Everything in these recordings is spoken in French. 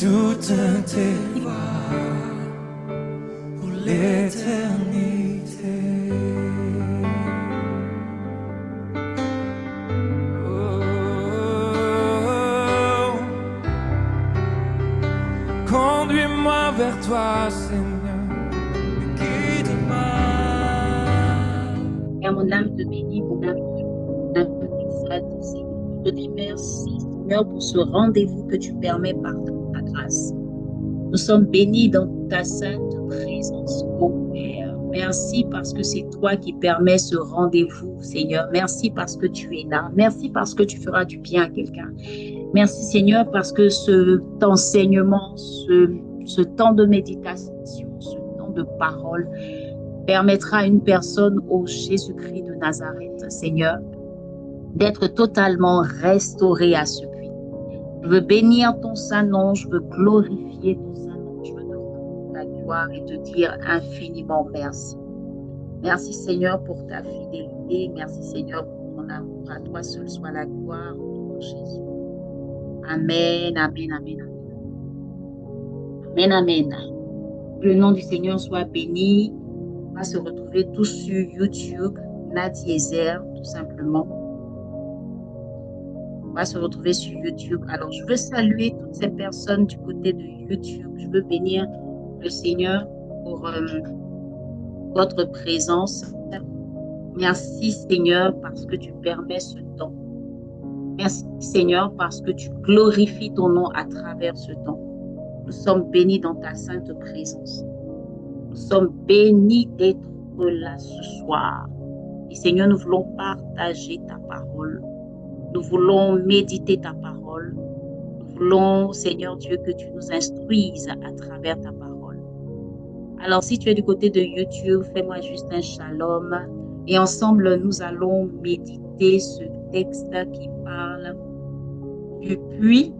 toute tes voies pour l'éternité. Oh, conduis-moi vers toi, Seigneur, guide-moi. Père, mon âme te bénit, mon âme t'exalte, Seigneur. Je te dis merci, Seigneur, pour ce rendez-vous que tu permets par ta grâce. Nous sommes bénis dans ta sainte présence, ô Père. Merci parce que c'est toi qui permets ce rendez-vous, Seigneur. Merci parce que tu es là. Merci parce que tu feras du bien à quelqu'un. Merci, Seigneur, parce que cet enseignement, ce temps de méditation, ce temps de parole permettra à une personne, ô Jésus-Christ de Nazareth, Seigneur, d'être totalement restaurée à ce puits. Je veux bénir ton Saint-Nom, je veux glorifier ton Saint-Nom, je veux te rendre la gloire et te dire infiniment merci. Merci Seigneur pour ta fidélité, merci Seigneur pour ton amour. À toi seul soit la gloire, au nom de Jésus. Amen, amen, amen, amen. Amen, amen. Que le nom du Seigneur soit béni. On va se retrouver tous sur YouTube, Nadia Ezer, tout simplement. On va se retrouver sur YouTube. Alors, je veux saluer toutes ces personnes du côté de YouTube. Je veux bénir le Seigneur pour votre présence. Merci, Seigneur, parce que tu permets ce temps. Merci, Seigneur, parce que tu glorifies ton nom à travers ce temps. Nous sommes bénis dans ta sainte présence. Nous sommes bénis d'être là ce soir. Et Seigneur, nous voulons partager ta parole. Nous voulons méditer ta parole. Nous voulons, Seigneur Dieu, que tu nous instruises à travers ta parole. Alors, si tu es du côté de YouTube, fais-moi juste un shalom. Et ensemble, nous allons méditer ce texte qui parle du puits.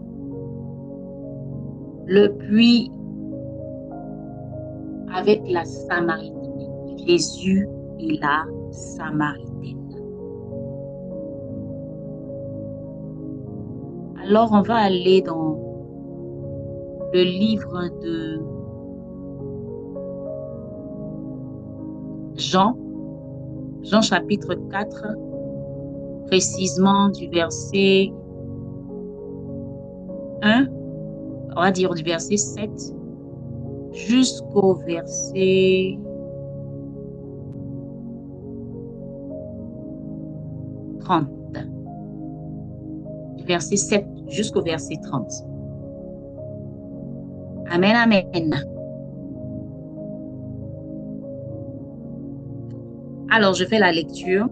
Le puits avec la Samaritaine. Jésus et la Samaritaine. Alors, on va aller dans le livre de Jean chapitre 4, précisément du verset 1, on va dire du verset 7 jusqu'au verset 30. Du verset 7 jusqu'au verset 30. Amen, amen. Alors, je fais la lecture.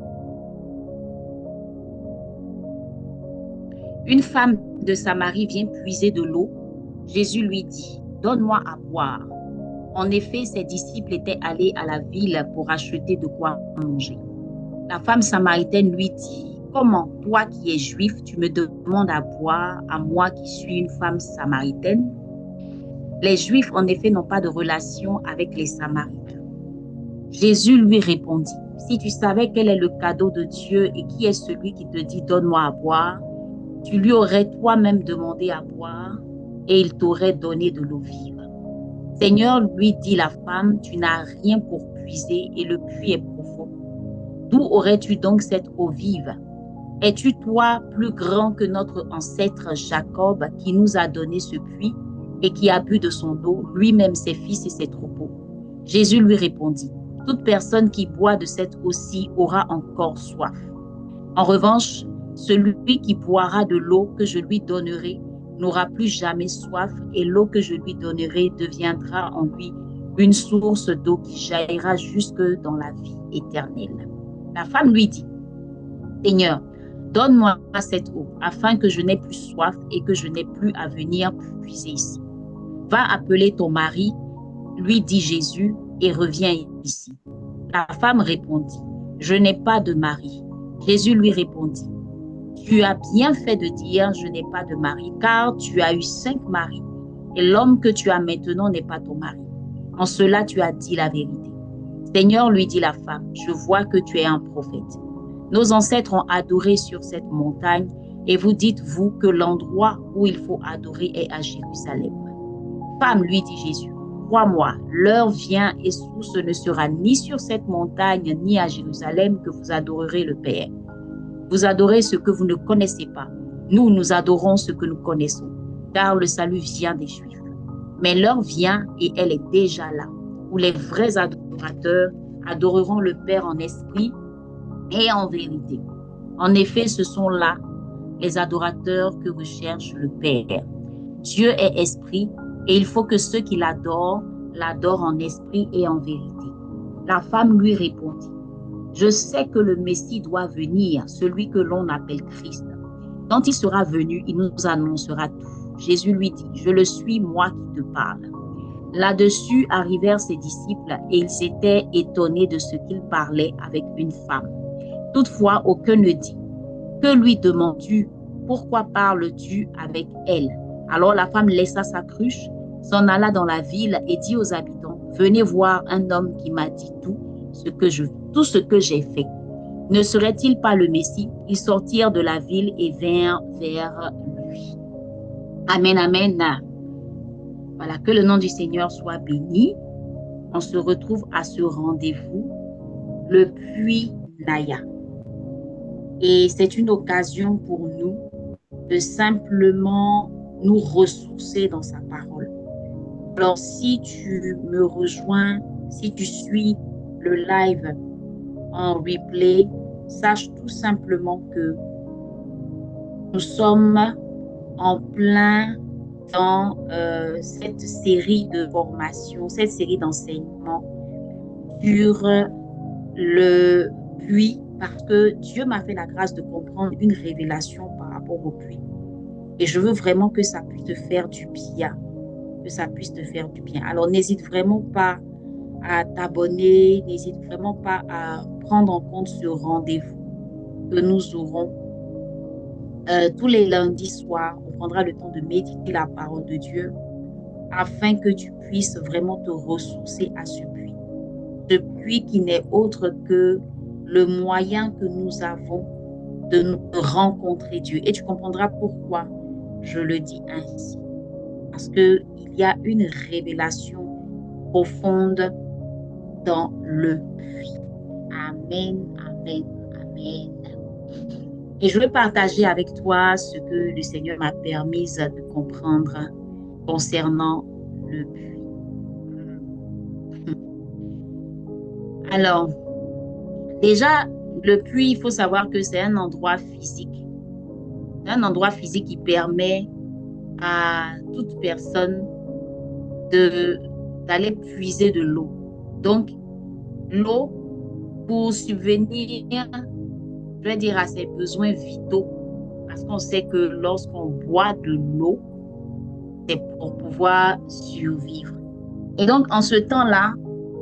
Une femme de Samarie vient puiser de l'eau. Jésus lui dit, « Donne-moi à boire. » En effet, ses disciples étaient allés à la ville pour acheter de quoi manger. La femme samaritaine lui dit, « Comment, toi qui es juif, tu me demandes à boire, à moi qui suis une femme samaritaine? » Les Juifs, en effet, n'ont pas de relation avec les Samaritains. Jésus lui répondit, « Si tu savais quel est le cadeau de Dieu et qui est celui qui te dit « Donne-moi à boire », tu lui aurais toi-même demandé à boire et il t'aurait donné de l'eau vive. Seigneur, lui dit la femme, tu n'as rien pour puiser et le puits est profond. D'où aurais-tu donc cette eau vive? Es-tu toi plus grand que notre ancêtre Jacob qui nous a donné ce puits et qui a bu de son eau, lui-même ses fils et ses troupeaux? Jésus lui répondit, toute personne qui boit de cette eau-ci aura encore soif. En revanche, celui qui boira de l'eau que je lui donnerai n'aura plus jamais soif et l'eau que je lui donnerai deviendra en lui une source d'eau qui jaillira jusque dans la vie éternelle. La femme lui dit, Seigneur, donne-moi cette eau afin que je n'ai plus soif et que je n'ai plus à venir puiser ici. Va appeler ton mari, lui dit Jésus, et reviens ici. La femme répondit, je n'ai pas de mari. Jésus lui répondit, tu as bien fait de dire, je n'ai pas de mari, car tu as eu 5 maris, et l'homme que tu as maintenant n'est pas ton mari. En cela, tu as dit la vérité. Seigneur, lui dit la femme, je vois que tu es un prophète. Nos ancêtres ont adoré sur cette montagne, et vous dites, vous, que l'endroit où il faut adorer est à Jérusalem. Femme, lui dit Jésus, crois-moi, l'heure vient et ce ne sera ni sur cette montagne ni à Jérusalem que vous adorerez le Père. Vous adorez ce que vous ne connaissez pas. Nous adorons ce que nous connaissons, car le salut vient des Juifs. Mais l'heure vient et elle est déjà là, où les vrais adorateurs adoreront le Père en esprit et en vérité. En effet, ce sont là les adorateurs que recherche le Père. Dieu est esprit et il faut que ceux qui l'adorent en esprit et en vérité. La femme lui répondit, je sais que le Messie doit venir, celui que l'on appelle Christ. Quand il sera venu, il nous annoncera tout. Jésus lui dit, je le suis, moi qui te parle. Là-dessus arrivèrent ses disciples et ils étaient étonnés de ce qu'il parlait avec une femme. Toutefois, aucun ne dit, que lui demandes-tu? Pourquoi parles-tu avec elle? Alors la femme laissa sa cruche, s'en alla dans la ville et dit aux habitants, venez voir un homme qui m'a dit tout ce que j'ai fait. Ne serait-il pas le Messie? Ils sortirent de la ville et vinrent vers lui. Amen, amen. Voilà, que le nom du Seigneur soit béni. On se retrouve à ce rendez-vous, le puits Naya. Et c'est une occasion pour nous de simplement nous ressourcer dans sa parole. Alors, si tu me rejoins, si tu suis le live en replay, sache tout simplement que nous sommes en plein dans cette série de formations, cette série d'enseignements sur le puits, parce que Dieu m'a fait la grâce de comprendre une révélation par rapport au puits. Et je veux vraiment que ça puisse te faire du bien, que ça puisse te faire du bien. Alors, n'hésite vraiment pas à t'abonner, n'hésite vraiment pas à prendre en compte ce rendez-vous que nous aurons tous les lundis soirs. On prendra le temps de méditer la parole de Dieu afin que tu puisses vraiment te ressourcer à ce puits. Ce puits qui n'est autre que le moyen que nous avons de nous rencontrer Dieu. Et tu comprendras pourquoi je le dis ainsi. Parce qu'il y a une révélation profonde dans le puits. Amen, amen, amen. Et je veux partager avec toi ce que le Seigneur m'a permis de comprendre concernant le puits. Alors, déjà, le puits, il faut savoir que c'est un endroit physique. C'est un endroit physique qui permet à toute personne d'aller puiser de l'eau. Donc, l'eau, pour subvenir, je vais dire, à ses besoins vitaux, parce qu'on sait que lorsqu'on boit de l'eau, c'est pour pouvoir survivre. Et donc, en ce temps-là,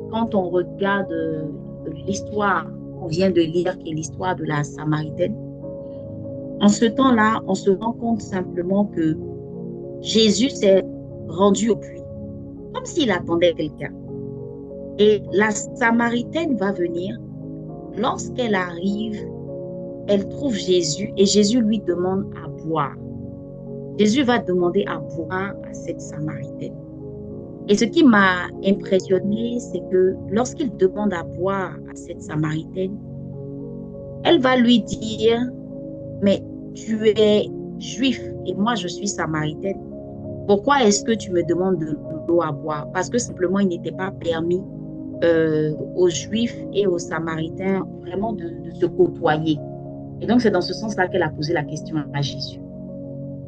quand on regarde l'histoire qu'on vient de lire, qui est l'histoire de la Samaritaine, en ce temps-là, on se rend compte simplement que Jésus s'est rendu au puits, comme s'il attendait quelqu'un. Et la Samaritaine va venir. Lorsqu'elle arrive, elle trouve Jésus et Jésus lui demande à boire. Jésus va demander à boire à cette Samaritaine. Et ce qui m'a impressionné, c'est que lorsqu'il demande à boire à cette Samaritaine, elle va lui dire, mais tu es juif et moi je suis samaritaine. Pourquoi est-ce que tu me demandes de l'eau à boire? Parce que simplement il n'était pas permis aux juifs et aux samaritains vraiment de se côtoyer. Et donc c'est dans ce sens-là qu'elle a posé la question à Jésus.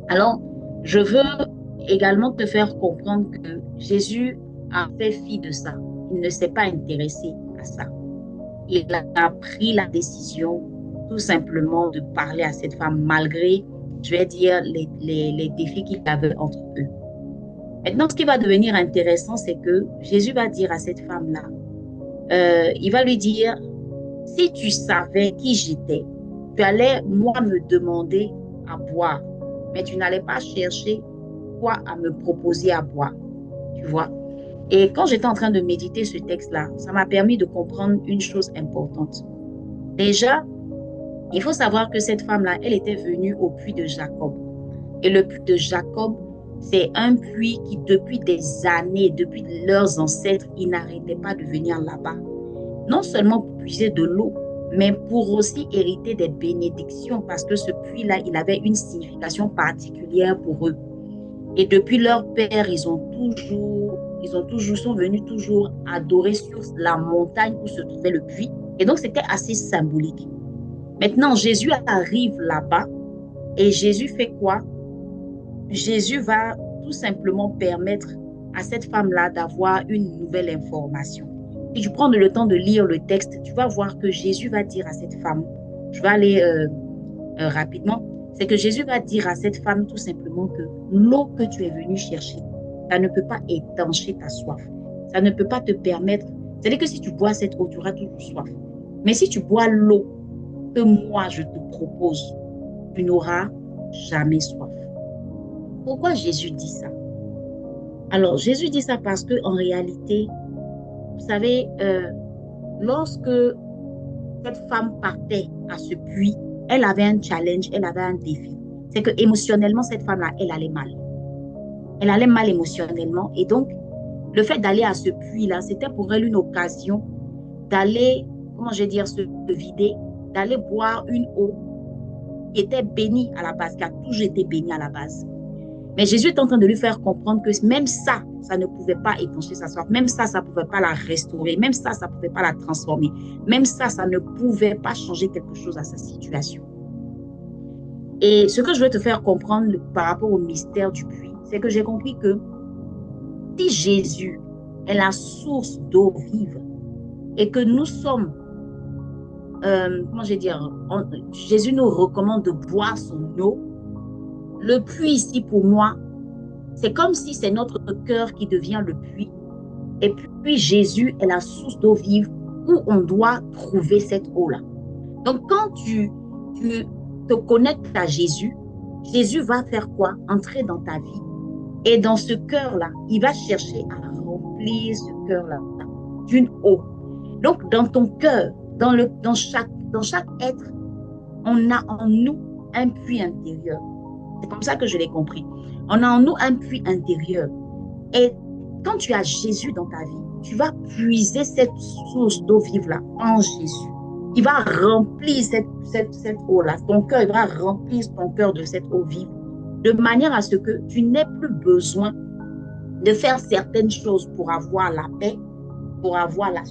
Alors, je veux également te faire comprendre que Jésus a fait fi de ça. Il ne s'est pas intéressé à ça. Il a pris la décision tout simplement de parler à cette femme malgré, je vais dire, les défis qu'il avait entre eux. Maintenant, ce qui va devenir intéressant, c'est que Jésus va dire à cette femme-là, il va lui dire, si tu savais qui j'étais, tu allais, moi, me demander à boire, mais tu n'allais pas chercher quoi à me proposer à boire, tu vois. Et quand j'étais en train de méditer ce texte-là, ça m'a permis de comprendre une chose importante. Déjà, il faut savoir que cette femme-là, elle était venue au puits de Jacob. Et le puits de Jacob C'est un puits qui, depuis des années, depuis leurs ancêtres, ils n'arrêtaient pas de venir là-bas. Non seulement pour puiser de l'eau, mais pour aussi hériter des bénédictions, parce que ce puits-là, il avait une signification particulière pour eux. Et depuis leur père, sont venus toujours adorer sur la montagne où se trouvait le puits. Et donc, c'était assez symbolique. Maintenant, Jésus arrive là-bas et Jésus fait quoi? Jésus va tout simplement permettre à cette femme-là d'avoir une nouvelle information. Si tu prends le temps de lire le texte, tu vas voir que Jésus va dire à cette femme, je vais aller rapidement, c'est que Jésus va dire à cette femme tout simplement que l'eau que tu es venu chercher, ça ne peut pas étancher ta soif. Ça ne peut pas te permettre, c'est-à-dire que si tu bois cette eau, tu auras toujours soif. Mais si tu bois l'eau que moi je te propose, tu n'auras jamais soif. Pourquoi Jésus dit ça? Alors, Jésus dit ça parce qu'en réalité, vous savez, lorsque cette femme partait à ce puits, elle avait un challenge, elle avait un défi. C'est que émotionnellement, cette femme-là, elle allait mal. Elle allait mal émotionnellement. Et donc, le fait d'aller à ce puits-là, c'était pour elle une occasion d'aller, comment je vais dire, se vider, d'aller boire une eau qui était bénie à la base, qui a toujours été bénie à la base. Mais Jésus est en train de lui faire comprendre que même ça, ça ne pouvait pas étancher sa soif. Même ça, ça ne pouvait pas la restaurer. Même ça, ça ne pouvait pas la transformer. Même ça, ça ne pouvait pas changer quelque chose à sa situation. Et ce que je veux te faire comprendre par rapport au mystère du puits, c'est que j'ai compris que si Jésus est la source d'eau vive et que nous sommes, comment je vais dire, Jésus nous recommande de boire son eau, le puits ici pour moi, c'est comme si c'est notre cœur qui devient le puits. Et puis Jésus est la source d'eau vive où on doit trouver cette eau-là. Donc quand tu te connectes à Jésus, Jésus va faire quoi? Entrer dans ta vie. Et dans ce cœur-là, il va chercher à remplir ce cœur-là d'une eau. Donc dans ton cœur, dans chaque être, on a en nous un puits intérieur. C'est comme ça que je l'ai compris. On a en nous un puits intérieur. Et quand tu as Jésus dans ta vie, tu vas puiser cette source d'eau vive-là en Jésus. Il va remplir cette eau-là. Ton cœur, il va remplir ton cœur de cette eau vive. De manière à ce que tu n'aies plus besoin de faire certaines choses pour avoir la paix, pour avoir la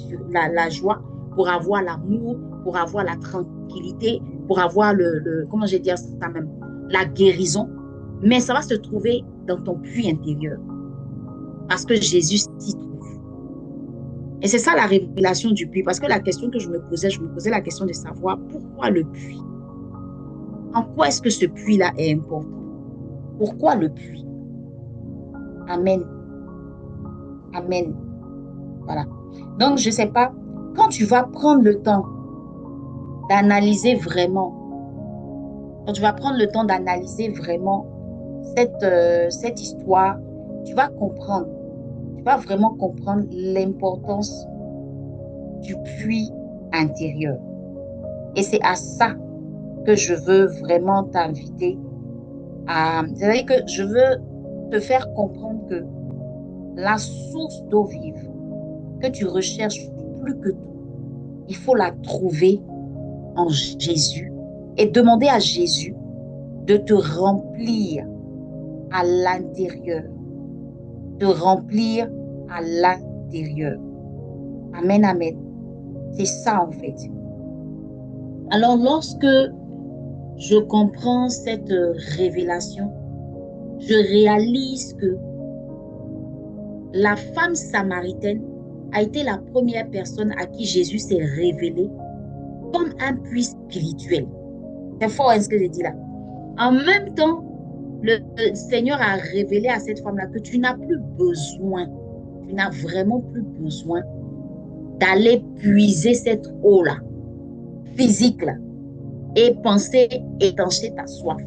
joie, pour avoir l'amour, pour avoir la tranquillité, pour avoir comment je vais dire ça même, la guérison, mais ça va se trouver dans ton puits intérieur. Parce que Jésus s'y trouve. Et c'est ça la révélation du puits. Parce que la question que je me posais la question de savoir pourquoi le puits? En quoi est-ce que ce puits-là est important? Pourquoi le puits? Amen. Amen. Voilà. Donc, je ne sais pas, quand tu vas prendre le temps d'analyser vraiment, cette histoire, tu vas vraiment comprendre l'importance du puits intérieur. Et c'est à ça que je veux vraiment t'inviter à... C'est-à-dire que je veux te faire comprendre que la source d'eau vive que tu recherches plus que tout, il faut la trouver en Jésus et demander à Jésus de te remplir à l'intérieur. De remplir à l'intérieur. Amen, amen. C'est ça en fait. Alors lorsque je comprends cette révélation, je réalise que la femme samaritaine a été la première personne à qui Jésus s'est révélé comme un puits spirituel. C'est fort ce que je dis là. En même temps, le Seigneur a révélé à cette femme-là que tu n'as vraiment plus besoin d'aller puiser cette eau-là, physique-là, et penser étancher ta soif.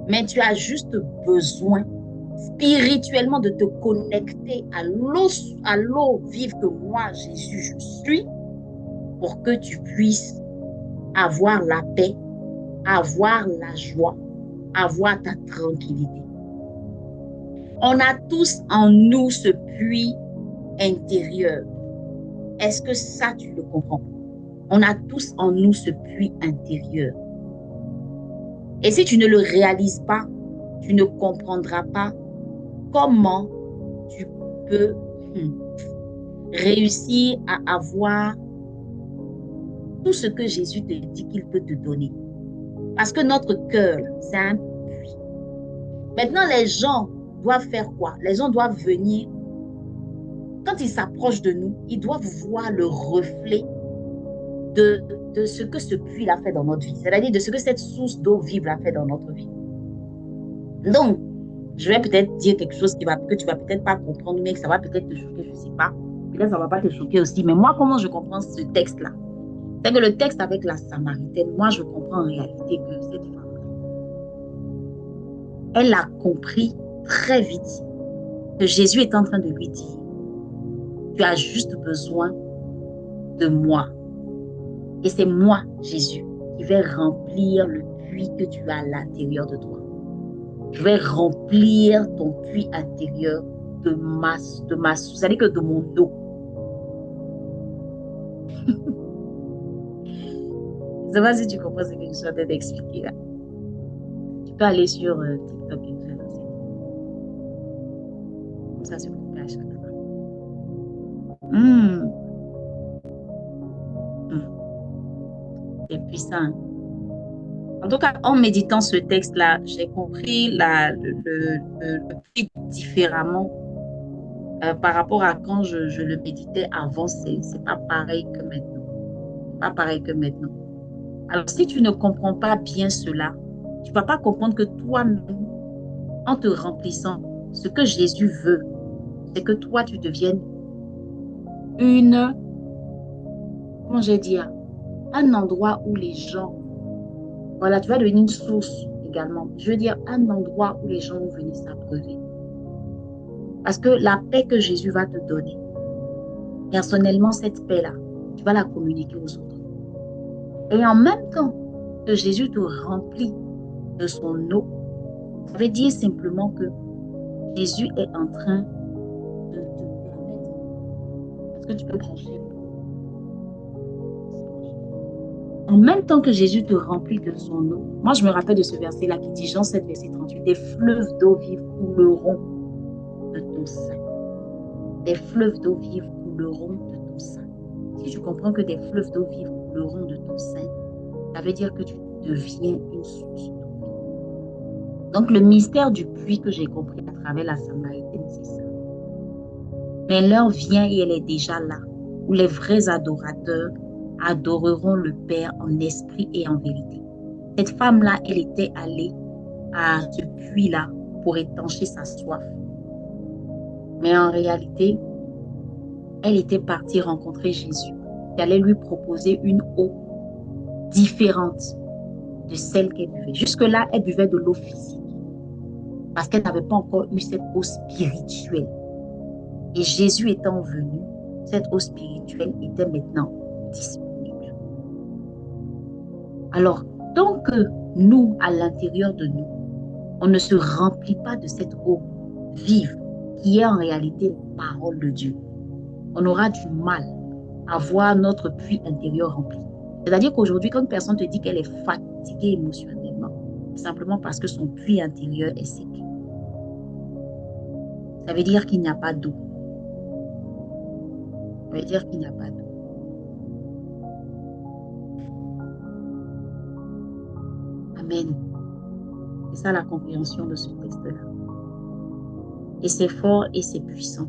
Mais tu as juste besoin spirituellement de te connecter à l'eau vive que moi, Jésus, je suis, pour que tu puisses avoir la paix, avoir la joie, avoir ta tranquillité. On a tous en nous ce puits intérieur. Est-ce que ça, tu le comprends? On a tous en nous ce puits intérieur. Et si tu ne le réalises pas, tu ne comprendras pas comment tu peux réussir à avoir tout ce que Jésus te dit qu'il peut te donner. Parce que notre cœur, c'est un puits. Maintenant, les gens doivent faire quoi? Les gens doivent venir. Quand ils s'approchent de nous, ils doivent voir le reflet de ce que ce puits a fait dans notre vie. C'est-à-dire de ce que cette source d'eau vive a fait dans notre vie. Donc, je vais peut-être dire quelque chose que tu vas peut-être pas comprendre, mais que ça va peut-être te choquer, je ne sais pas. Peut-être ça ne va pas te choquer aussi. Mais moi, comment je comprends ce texte-là? C'est que le texte avec la Samaritaine, moi, je comprends en réalité que cette femme, elle a compris très vite que Jésus est en train de lui dire, tu as juste besoin de moi. Et c'est moi, Jésus, qui vais remplir le puits que tu as à l'intérieur de toi. Je vais remplir ton puits intérieur de ma c'est-à-dire que de mon eau. Je ne sais pas si tu comprends ce que je suis en train d'expliquer là. Tu peux aller sur TikTok et faire ça. Comme ça, c'est coupé à chaque fois. C'est puissant. En tout cas, en méditant ce texte-là, j'ai compris le puits différemment par rapport à quand je le méditais avant. C'est pas pareil que maintenant. Pas pareil que maintenant. Alors, si tu ne comprends pas bien cela, tu ne vas pas comprendre que toi-même, en te remplissant, ce que Jésus veut, c'est que toi, tu deviennes comment je vais dire, un endroit où les gens, voilà, tu vas devenir une source également. Je veux dire, un endroit où les gens vont venir s'abreuver. Parce que la paix que Jésus va te donner, personnellement, cette paix-là, tu vas la communiquer aux autres. Et en même temps que Jésus te remplit de son eau, ça veut dire simplement que Jésus est en train de te permettre. Est-ce que tu peux brancher? En même temps que Jésus te remplit de son eau, moi je me rappelle de ce verset-là qui dit, Jean 7, verset 38, des fleuves d'eau vive couleront de ton sein. Des fleuves d'eau vive couleront de ton sein. Si tu comprends que des fleuves d'eau vive couleront de ton sein, ça veut dire que tu deviens une source. Donc, le mystère du puits que j'ai compris à travers la Samaritaine, c'est ça. Mais l'heure vient et elle est déjà là, où les vrais adorateurs adoreront le Père en esprit et en vérité. Cette femme-là, elle était allée à ce puits-là pour étancher sa soif. Mais en réalité, elle était partie rencontrer Jésus, qui allait lui proposer une eau différente de celle qu'elle buvait. Jusque-là, elle buvait de l'eau physique parce qu'elle n'avait pas encore eu cette eau spirituelle. Et Jésus étant venu, cette eau spirituelle était maintenant disponible. Alors, tant que nous, à l'intérieur de nous, on ne se remplit pas de cette eau vive qui est en réalité la parole de Dieu, on aura du mal à voir notre puits intérieur rempli. C'est-à-dire qu'aujourd'hui, quand une personne te dit qu'elle est fatiguée émotionnellement, c'est simplement parce que son puits intérieur est sec. Ça veut dire qu'il n'y a pas d'eau. Ça veut dire qu'il n'y a pas d'eau. Amen. C'est ça la compréhension de ce texte-là. Et c'est fort et c'est puissant.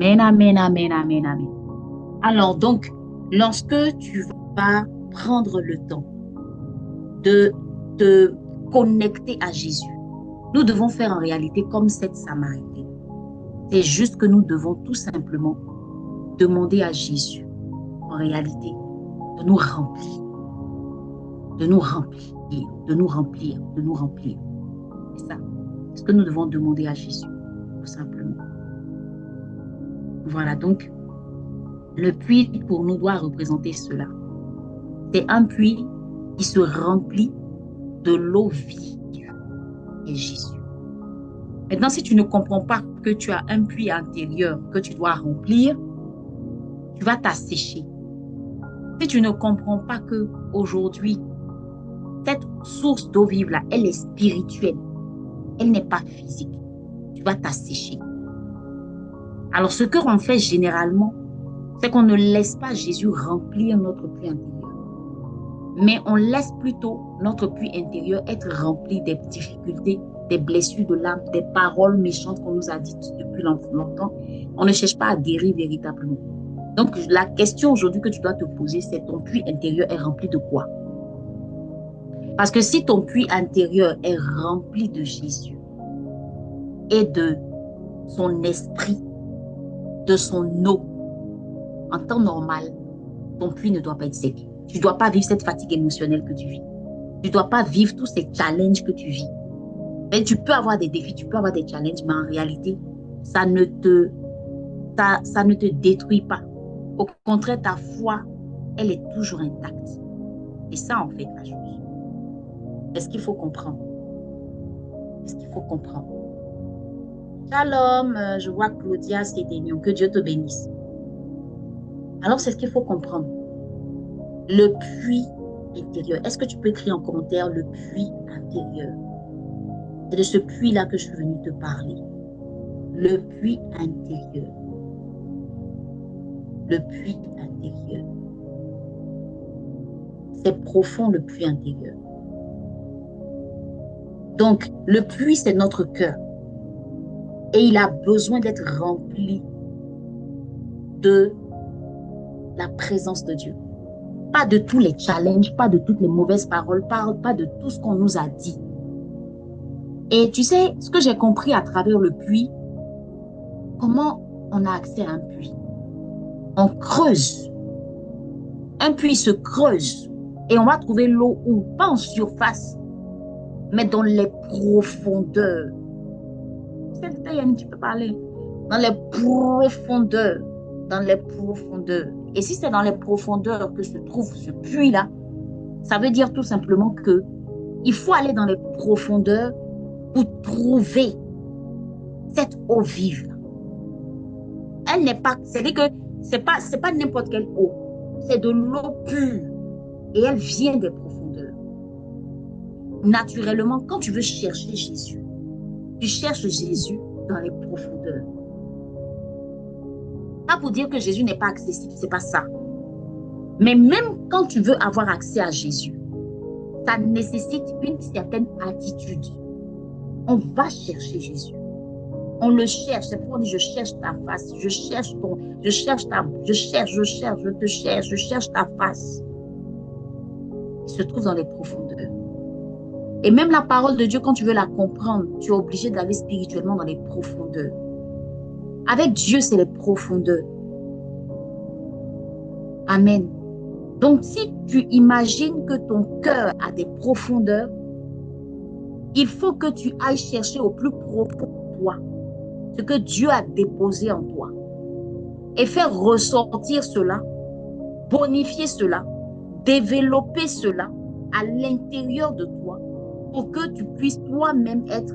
Amen, amen, amen, amen, amen. Alors donc, lorsque tu vas prendre le temps de te connecter à Jésus. Nous devons faire en réalité comme cette Samaritaine. C'est juste que nous devons tout simplement demander à Jésus, en réalité, de nous remplir, de nous remplir, de nous remplir, de nous remplir. C'est ça. C'est ce que nous devons demander à Jésus, tout simplement. Voilà, donc, le puits pour nous doit représenter cela. C'est un puits qui se remplit de l'eau vive et Jésus. Maintenant, si tu ne comprends pas que tu as un puits intérieur que tu dois remplir, tu vas t'assécher. Si tu ne comprends pas que aujourd'hui, cette source d'eau vive là, elle est spirituelle, elle n'est pas physique, tu vas t'assécher. Alors, ce que l'on fait généralement, c'est qu'on ne laisse pas Jésus remplir notre puits intérieur. Mais on laisse plutôt notre puits intérieur être rempli des difficultés, des blessures de l'âme, des paroles méchantes qu'on nous a dites depuis longtemps. On ne cherche pas à guérir véritablement. Donc, la question aujourd'hui que tu dois te poser, c'est ton puits intérieur est rempli de quoi? Parce que si ton puits intérieur est rempli de Jésus et de son esprit, de son eau, en temps normal, ton puits ne doit pas être sec. Tu ne dois pas vivre cette fatigue émotionnelle que tu vis. Tu ne dois pas vivre tous ces challenges que tu vis. Mais tu peux avoir des défis, tu peux avoir des challenges, mais en réalité, ça ne te détruit pas. Au contraire, ta foi, elle est toujours intacte. Et ça, en fait, la chose. Est-ce qu'il faut comprendre? Est-ce qu'il faut comprendre? Shalom, je vois Claudia Cédénion, que Dieu te bénisse. Alors, c'est ce qu'il faut comprendre. Le puits intérieur. Est-ce que tu peux écrire en commentaire le puits intérieur? C'est de ce puits-là que je suis venue te parler. Le puits intérieur. Le puits intérieur. C'est profond, le puits intérieur. Donc, le puits, c'est notre cœur. Et il a besoin d'être rempli de la présence de Dieu. Pas de tous les challenges, pas de toutes les mauvaises paroles, pas de tout ce qu'on nous a dit. Et tu sais, ce que j'ai compris à travers le puits, comment on a accès à un puits? On creuse. Un puits se creuse et on va trouver l'eau où? Pas en surface, mais dans les profondeurs. C'est Yann, tu peux parler. Dans les profondeurs. Dans les profondeurs. Et si c'est dans les profondeurs que se trouve ce puits-là, ça veut dire tout simplement que il faut aller dans les profondeurs pour trouver cette eau vive. Elle n'est pas, c'est-à-dire que c'est pas n'importe quelle eau. C'est de l'eau pure. Et elle vient des profondeurs. Naturellement, quand tu veux chercher Jésus, tu cherches Jésus dans les profondeurs. Pas pour dire que Jésus n'est pas accessible, c'est pas ça. Mais même quand tu veux avoir accès à Jésus, ça nécessite une certaine attitude. On va chercher Jésus. On le cherche. C'est pourquoi on dit je cherche ta face. Je cherche ta face. Il se trouve dans les profondeurs. Et même la parole de Dieu, quand tu veux la comprendre, tu es obligé d'aller spirituellement dans les profondeurs. Avec Dieu, c'est les profondeurs. Amen. Donc, si tu imagines que ton cœur a des profondeurs, il faut que tu ailles chercher au plus profond de toi ce que Dieu a déposé en toi et faire ressortir cela, bonifier cela, développer cela à l'intérieur de toi pour que tu puisses toi-même être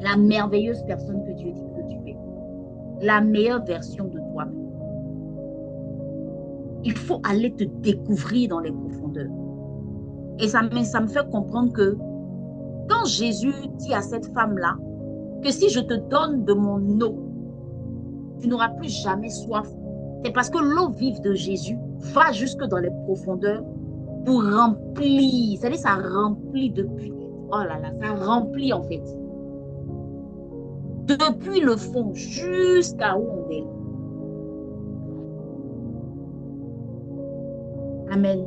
la merveilleuse personne que Dieu dit que tu es, la meilleure version de toi-même. Il faut aller te découvrir dans les profondeurs. Et ça me fait comprendre que quand Jésus dit à cette femme-là que si je te donne de mon eau, tu n'auras plus jamais soif, c'est parce que l'eau vive de Jésus va jusque dans les profondeurs pour remplir, c'est-à-dire ça remplit depuis, oh là là, ça remplit en fait. Depuis le fond jusqu'à où on est. Amen.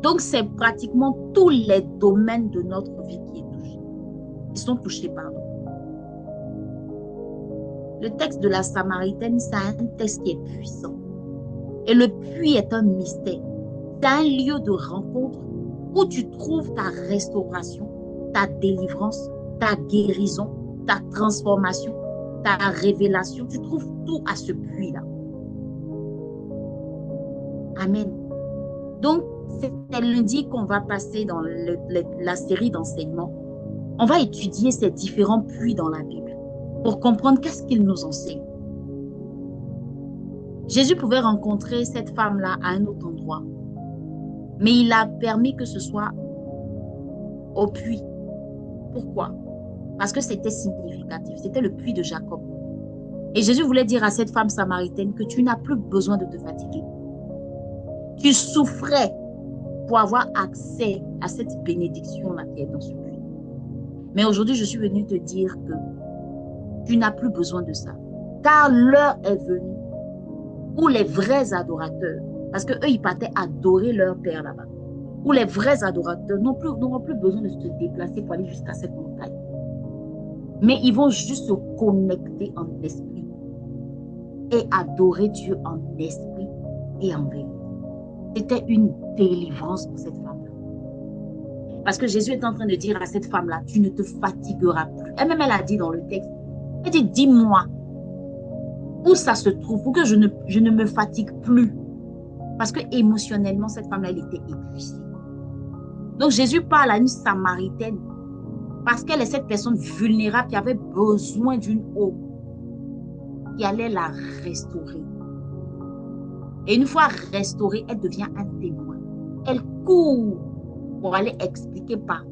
Donc, c'est pratiquement tous les domaines de notre vie qui est touché. Ils sont touchés, pardon. Le texte de la Samaritaine, c'est un texte qui est puissant. Et le puits est un mystère. C'est un lieu de rencontre où tu trouves ta restauration, ta délivrance, ta guérison, ta transformation, ta révélation. Tu trouves tout à ce puits-là. Amen. Donc, c'est lundi qu'on va passer dans la série d'enseignements. On va étudier ces différents puits dans la Bible pour comprendre qu'est-ce qu'il nous enseigne. Jésus pouvait rencontrer cette femme-là à un autre endroit, mais il a permis que ce soit au puits. Pourquoi? Parce que c'était significatif, c'était le puits de Jacob. Et Jésus voulait dire à cette femme samaritaine que tu n'as plus besoin de te fatiguer. Tu souffrais pour avoir accès à cette bénédiction-là qui est dans ce puits. Mais aujourd'hui, je suis venue te dire que tu n'as plus besoin de ça. Car l'heure est venue où les vrais adorateurs, parce qu'eux, ils partaient adorer leur Père là-bas, où les vrais adorateurs n'auront plus besoin de se déplacer pour aller jusqu'à cette montagne. Mais ils vont juste se connecter en esprit et adorer Dieu en esprit et en vérité. C'était une délivrance pour cette femme-là. Parce que Jésus est en train de dire à cette femme-là, tu ne te fatigueras plus. Elle-même, elle a dit dans le texte, elle dit, dis-moi où ça se trouve, pour que je ne me fatigue plus. Parce que émotionnellement, cette femme-là, elle était épuisée. Donc Jésus parle à une Samaritaine parce qu'elle est cette personne vulnérable qui avait besoin d'une eau qui allait la restaurer. Et une fois restaurée, elle devient un témoin. Elle court pour aller expliquer partout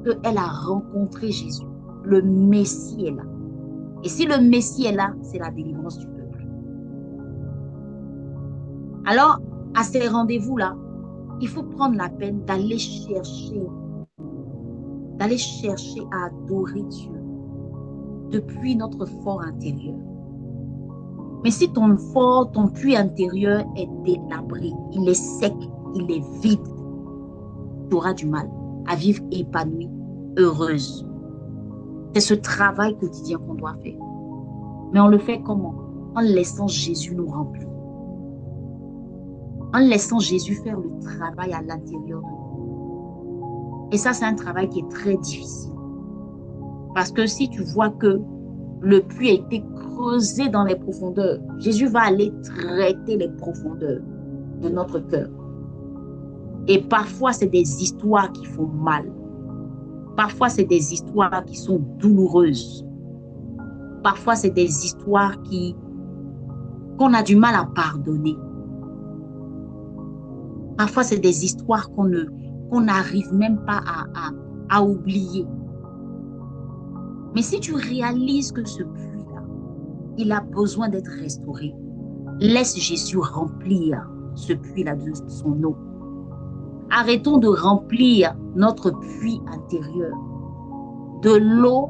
qu'elle a rencontré Jésus. Le Messie est là. Et si le Messie est là, c'est la délivrance du peuple. Alors, à ces rendez-vous-là, il faut prendre la peine d'aller chercher à adorer Dieu depuis notre fort intérieur. Mais si ton puits intérieur est délabré, il est sec, il est vide, tu auras du mal à vivre épanouie, heureuse. C'est ce travail quotidien qu'on doit faire. Mais on le fait comment? En laissant Jésus nous remplir. En laissant Jésus faire le travail à l'intérieur de nous. Et ça, c'est un travail qui est très difficile. Parce que si tu vois que le puits a été creusé dans les profondeurs, Jésus va aller traiter les profondeurs de notre cœur. Et parfois, c'est des histoires qui font mal. Parfois, c'est des histoires qui sont douloureuses. Parfois, c'est des histoires qu'on a du mal à pardonner. Parfois, c'est des histoires qu'on n'arrive même pas à oublier. Mais si tu réalises que ce puits-là, il a besoin d'être restauré, laisse Jésus remplir ce puits-là de son eau. Arrêtons de remplir notre puits intérieur de l'eau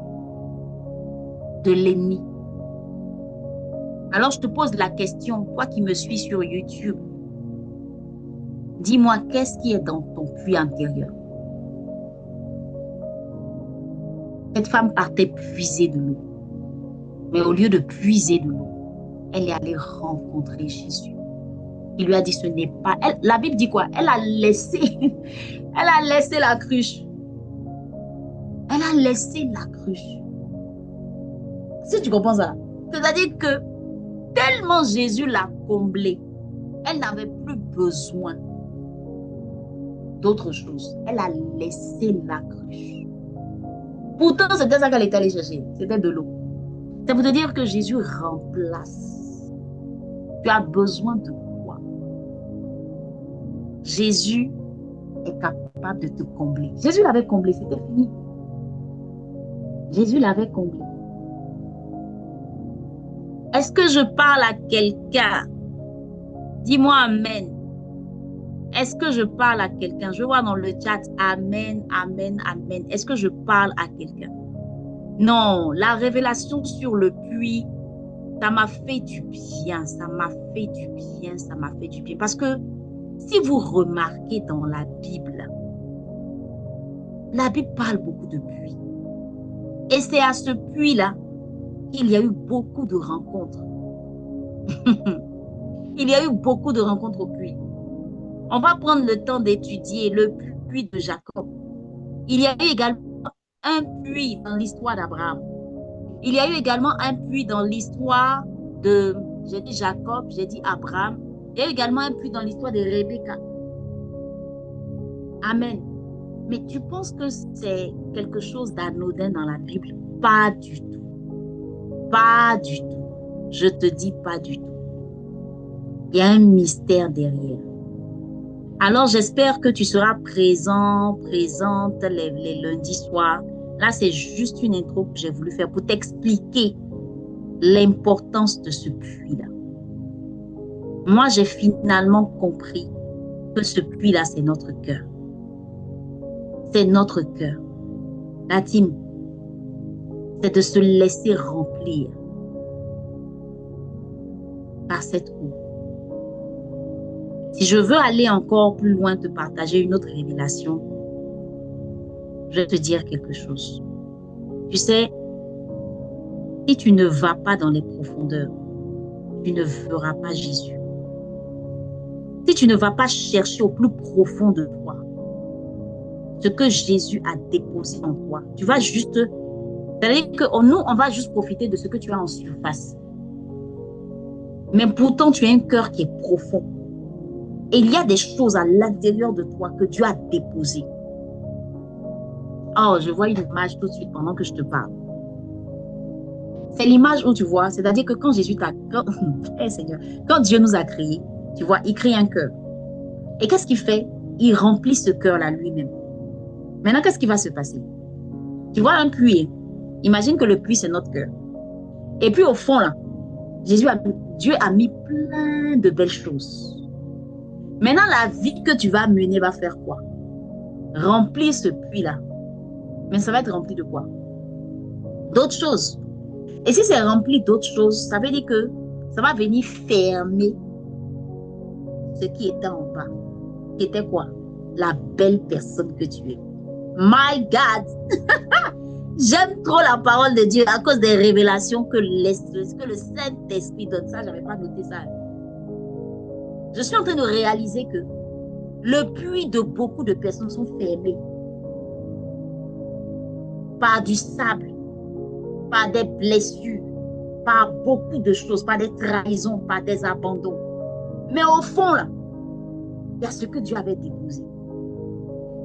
de l'ennemi. Alors, je te pose la question, toi qui me suis sur YouTube, dis-moi, qu'est-ce qui est dans ton puits intérieur? Cette femme partait puiser de l'eau. Mais au lieu de puiser de l'eau, elle est allée rencontrer Jésus. Il lui a dit, ce n'est pas... la Bible dit quoi? Elle a laissé la cruche. Elle a laissé la cruche. Si tu comprends ça, c'est-à-dire que tellement Jésus l'a comblée, elle n'avait plus besoin d'autre chose. Elle a laissé la cruche. Pourtant, c'était ça qu'elle était allée chercher. C'était de l'eau. C'est pour te dire que Jésus remplace. Tu as besoin de quoi? Jésus est capable de te combler. Jésus l'avait comblé, c'était fini. Jésus l'avait comblé. Est-ce que je parle à quelqu'un? Dis-moi amen. Est-ce que je parle à quelqu'un? Je vois dans le chat, amen, amen, amen. Est-ce que je parle à quelqu'un? Non, la révélation sur le puits, ça m'a fait du bien, ça m'a fait du bien, ça m'a fait du bien. Parce que Si vous remarquez dans la Bible parle beaucoup de puits. Et c'est à ce puits-là qu'il y a eu beaucoup de rencontres. Il y a eu beaucoup de rencontres au puits. On va prendre le temps d'étudier le puits de Jacob. Il y a eu également un puits dans l'histoire d'Abraham. Il y a eu également un puits dans l'histoire de, j'ai dit Jacob, j'ai dit Abraham. Il y a eu également un puits dans l'histoire de Rebecca. Amen. Mais tu penses que c'est quelque chose d'anodin dans la Bible? Pas du tout. Pas du tout. Je te dis pas du tout. Il y a un mystère derrière. Alors, j'espère que tu seras présente les lundis soirs. Là, c'est juste une intro que j'ai voulu faire pour t'expliquer l'importance de ce puits-là. Moi, j'ai finalement compris que ce puits-là, c'est notre cœur. C'est notre cœur. La team, c'est de se laisser remplir par cette eau. Si je veux aller encore plus loin, te partager une autre révélation, je vais te dire quelque chose. Tu sais, si tu ne vas pas dans les profondeurs, tu ne verras pas Jésus. Si tu ne vas pas chercher au plus profond de toi ce que Jésus a déposé en toi, tu vas juste... C'est-à-dire que nous, on va juste profiter de ce que tu as en surface. Mais pourtant, tu as un cœur qui est profond. Et il y a des choses à l'intérieur de toi que Dieu a déposées. Oh, je vois une image tout de suite pendant que je te parle. C'est l'image où tu vois, c'est-à-dire que quand Jésus t'a... Hey, Seigneur, quand Dieu nous a créés, tu vois, il crée un cœur. Et qu'est-ce qu'il fait? Il remplit ce cœur-là lui-même. Maintenant, qu'est-ce qui va se passer? Tu vois un puits. Imagine que le puits, c'est notre cœur. Et puis au fond, là, Dieu a mis plein de belles choses. Maintenant, la vie que tu vas mener va faire quoi? Remplir ce puits-là. Mais ça va être rempli de quoi? D'autres choses. Et si c'est rempli d'autres choses, ça veut dire que ça va venir fermer ce qui était en bas. Qui était quoi? La belle personne que tu es. My God! J'aime trop la parole de Dieu à cause des révélations que le Saint-Esprit donne. Ça, je n'avais pas noté ça. Je suis en train de réaliser que le puits de beaucoup de personnes sont fermés par du sable, par des blessures, par beaucoup de choses, par des trahisons, par des abandons. Mais au fond, là, il y a ce que Dieu avait déposé.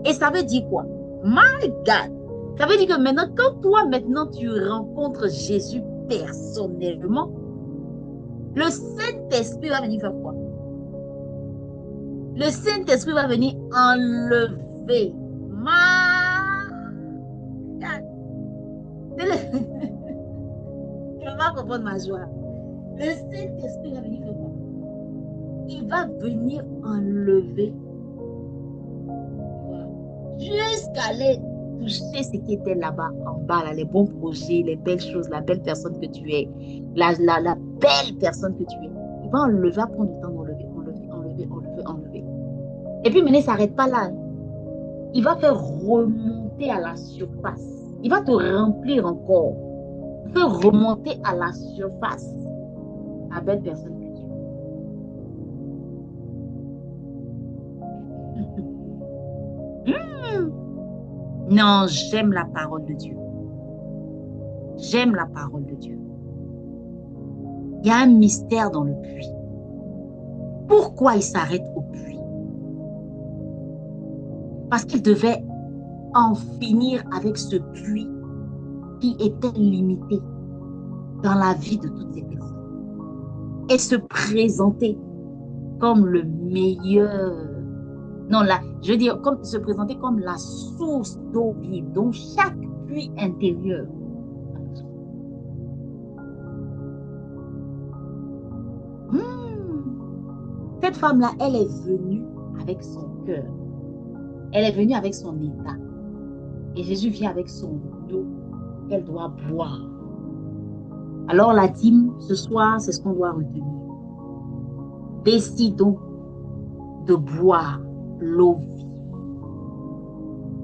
Et ça veut dire quoi? My God! Ça veut dire que maintenant, quand toi, tu rencontres Jésus personnellement, le Saint-Esprit va venir faire quoi? Le Saint-Esprit va venir enlever. Tu vas pas comprendre ma joie. Le Saint-Esprit va venir faire quoi? Il va venir enlever jusqu'à aller toucher ce qui était là-bas, en bas, là, les bons projets, les belles choses, la belle personne que tu es, la belle personne que tu es. Il va enlever, va prendre le temps d'enlever, enlever. Et puis maintenant, il ne s'arrête pas là. Il va faire remonter à la surface. Il va te remplir encore. Faire remonter à la surface la belle personne que tu es. Non, j'aime la parole de Dieu. J'aime la parole de Dieu. Il y a un mystère dans le puits. Pourquoi il s'arrête au puits? Parce qu'il devait en finir avec ce puits qui était limité dans la vie de toutes ces personnes. Et se présenter comme le meilleur. Non, là, je veux dire, comme se présenter comme la source d'eau vive, dont chaque puits intérieur. Cette femme-là, elle est venue avec son cœur. Elle est venue avec son état. Et Jésus vient avec son eau qu'elle doit boire. Alors la team, ce soir, c'est ce qu'on doit retenir. Décidons de boire l'eau vive.